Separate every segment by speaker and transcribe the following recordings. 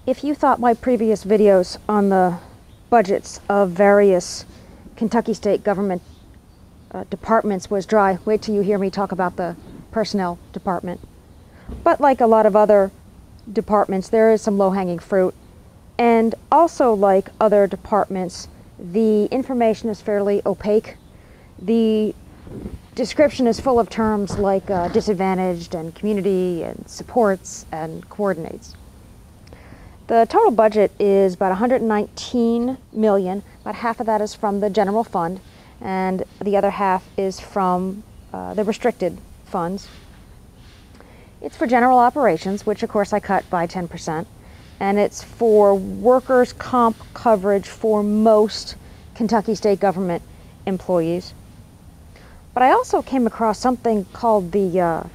Speaker 1: If you thought my previous videos on the budgets of various Kentucky state government departments was dry, wait till you hear me talk about the personnel department. But like a lot of other departments, there is some low-hanging fruit. And also like other departments, the information is fairly opaque. The description is full of terms like disadvantaged and community and supports and coordinates. The total budget is about $119 million. About half of that is from the general fund, and the other half is from the restricted funds. It's for general operations, which of course I cut by 10%, and it's for workers' comp coverage for most Kentucky state government employees. But I also came across something called the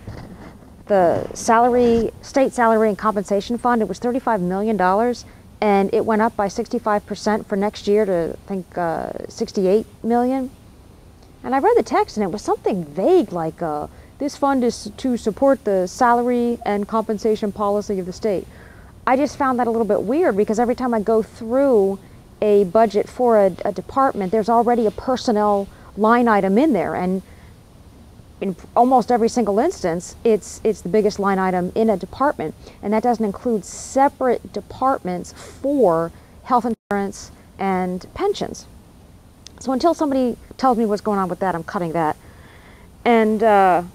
Speaker 1: state salary and compensation fund. It was $35 million, and it went up by 65% for next year to, I think, $68 million. And I read the text, and it was something vague like, this fund is to support the salary and compensation policy of the state. I just found that a little bit weird, because every time I go through a budget for a department, there's already a personnel line item in there, and in almost every single instance, it's the biggest line item in a department, and that doesn't include separate departments for health insurance and pensions. So until somebody tells me what's going on with that, I'm cutting that. And I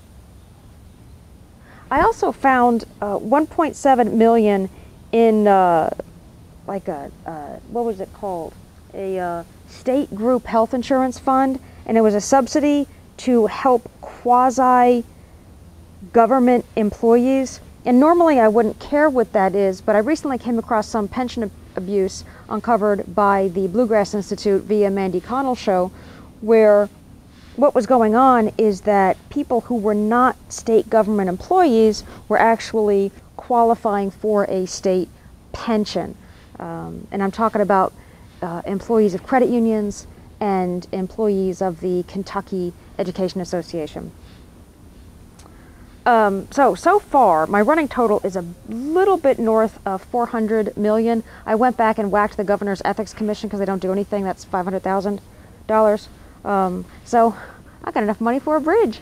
Speaker 1: also found $1.7 million in like what was it called? A state group health insurance fund, and it was a subsidy to help quasi-government employees. And normally I wouldn't care what that is, but I recently came across some pension abuse uncovered by the Bluegrass Institute via Mandy Connell's show, where what was going on is that people who were not state government employees were actually qualifying for a state pension. And I'm talking about employees of credit unions and employees of the Kentucky Education Association. So far, my running total is a little bit north of $400 million. I went back and whacked the Governor's Ethics Commission because they don't do anything. That's $500,000. So I got enough money for a bridge.